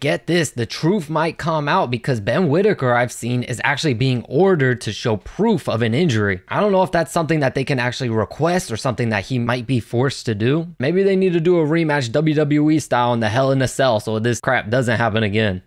get this, the truth might come out because Ben Whittaker, I've seen, is actually being ordered to show proof of an injury. I don't know if that's something that they can actually request or something that he might be forced to do. Maybe they need to do a rematch WWE style in the Hell in a Cell so this crap doesn't happen again.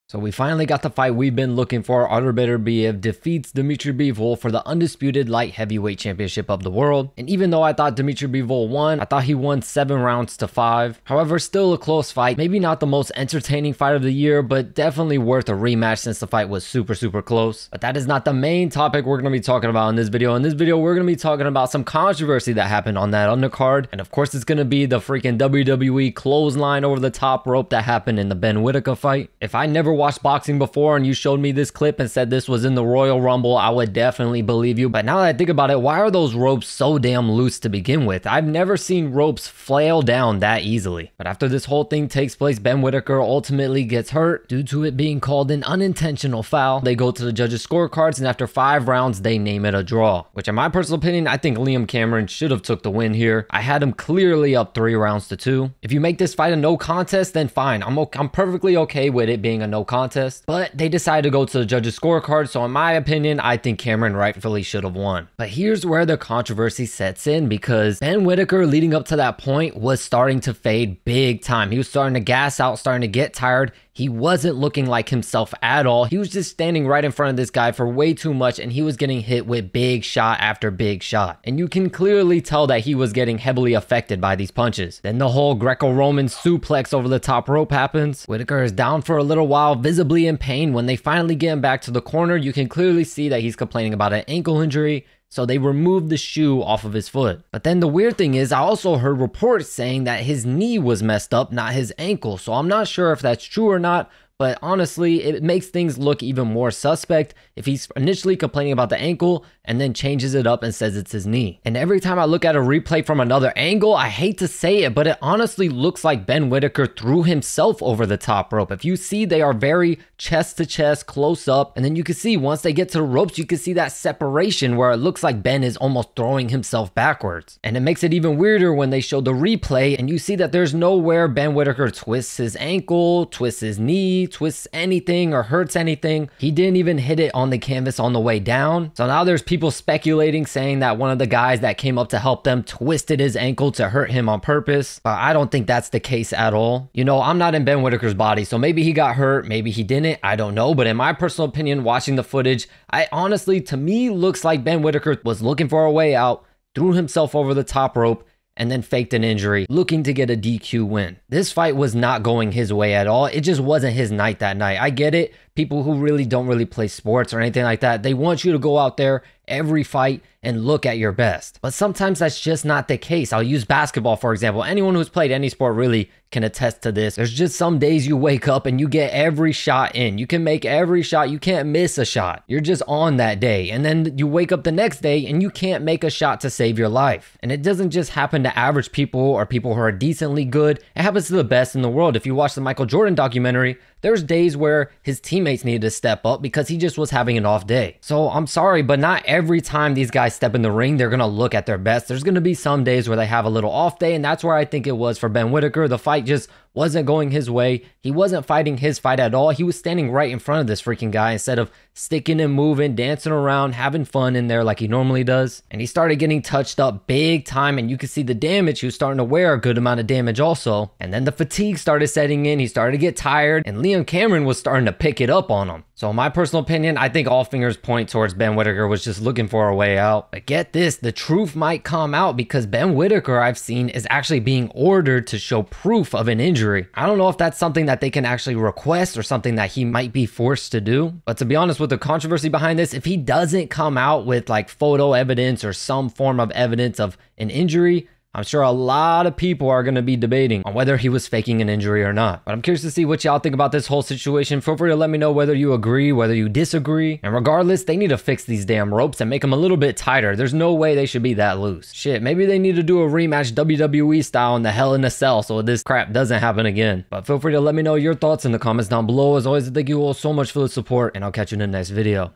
So we finally got the fight we've been looking for. Arbiter defeats Dmitry Bivol for the undisputed light heavyweight championship of the world. And even though I thought Dmitry Bivol won, I thought he won 7 rounds to 5. However, still a close fight. Maybe not the most entertaining fight of the year, but definitely worth a rematch since the fight was super close. But that is not the main topic we're going to be talking about in this video. In this video, we're going to be talking about some controversy that happened on that undercard. And of course, it's going to be the freaking WWE clothesline over the top rope that happened in the Ben Whittaker fight. If I never watched boxing before and you showed me this clip and said this was in the Royal Rumble, I would definitely believe you. But now that I think about it, why are those ropes so damn loose to begin with? I've never seen ropes flail down that easily. But after this whole thing takes place, Ben Whittaker ultimately gets hurt due to it being called an unintentional foul. They go to the judges' scorecards, and after 5 rounds, they name it a draw. Which in my personal opinion, I think Liam Cameron should have took the win here. I had him clearly up 3 rounds to 2. If you make this fight a no contest, then fine. I'm perfectly okay with it being a no contest. But they decided to go to the judges' scorecard, so in my opinion, I think Cameron rightfully should have won. But here's where the controversy sets in, because Ben Whittaker leading up to that point was starting to fade big time. He was starting to gas out, starting to get tired. He wasn't looking like himself at all. He was just standing right in front of this guy for way too much, and he was getting hit with big shot after big shot. And you can clearly tell that he was getting heavily affected by these punches. Then the whole Greco-Roman suplex over the top rope happens. Whittaker is down for a little while, visibly in pain. When they finally get him back to the corner, you can clearly see that he's complaining about an ankle injury. So they removed the shoe off of his foot. But then the weird thing is, I also heard reports saying that his knee was messed up, not his ankle. So I'm not sure if that's true or not. But honestly, it makes things look even more suspect if he's initially complaining about the ankle and then changes it up and says it's his knee. And every time I look at a replay from another angle, I hate to say it, but it honestly looks like Ben Whittaker threw himself over the top rope. If you see, they are very chest to chest, close up. And then you can see once they get to the ropes, you can see that separation where it looks like Ben is almost throwing himself backwards. And it makes it even weirder when they show the replay and you see that there's nowhere Ben Whittaker twists his ankle, twists his knee, twists anything or hurts anything. He didn't even hit it on the canvas on the way down. So now there's people speculating, saying that one of the guys that came up to help them twisted his ankle to hurt him on purpose. I don't think that's the case at all. You know, I'm not in Ben Whittaker's body, so maybe he got hurt, maybe he didn't, I don't know. But in my personal opinion, watching the footage, I honestly, to me, looks like Ben Whittaker was looking for a way out, threw himself over the top rope, and then faked an injury, looking to get a DQ win. This fight was not going his way at all. It just wasn't his night that night. I get it. People who really don't play sports or anything like that, they want you to go out there every fight and look at your best. But sometimes that's just not the case. I'll use basketball, for example. Anyone who's played any sport really can attest to this. There's just some days you wake up and you get every shot in. You can make every shot. You can't miss a shot. You're just on that day. And then you wake up the next day and you can't make a shot to save your life. And it doesn't just happen to average people or people who are decently good. It happens to the best in the world. If you watch the Michael Jordan documentary, there's days where his teammates needed to step up because he just was having an off day. So I'm sorry, but not every time these guys step in the ring, they're going to look at their best. There's going to be some days where they have a little off day, and that's where I think it was for Ben Whittaker. The fight just wasn't going his way. He wasn't fighting his fight at all. He was standing right in front of this freaking guy instead of sticking and moving, dancing around, having fun in there like he normally does. And he started getting touched up big time, and you could see the damage. He was starting to wear a good amount of damage also. And then the fatigue started setting in. He started to get tired, and Liam Cameron was starting to pick it up on him. So in my personal opinion, I think all fingers point towards Ben Whittaker was just looking for a way out. But get this, the truth might come out because Ben Whittaker, I've seen, is actually being ordered to show proof of an injury. I don't know if that's something that they can actually request or something that he might be forced to do. But to be honest, with the controversy behind this, if he doesn't come out with like photo evidence or some form of evidence of an injury, I'm sure a lot of people are going to be debating on whether he was faking an injury or not. But I'm curious to see what y'all think about this whole situation. Feel free to let me know whether you agree, whether you disagree. And regardless, they need to fix these damn ropes and make them a little bit tighter. There's no way they should be that loose. Shit, maybe they need to do a rematch WWE style in the Hell in a Cell so this crap doesn't happen again. But feel free to let me know your thoughts in the comments down below. As always, thank you all so much for the support, and I'll catch you in the next video.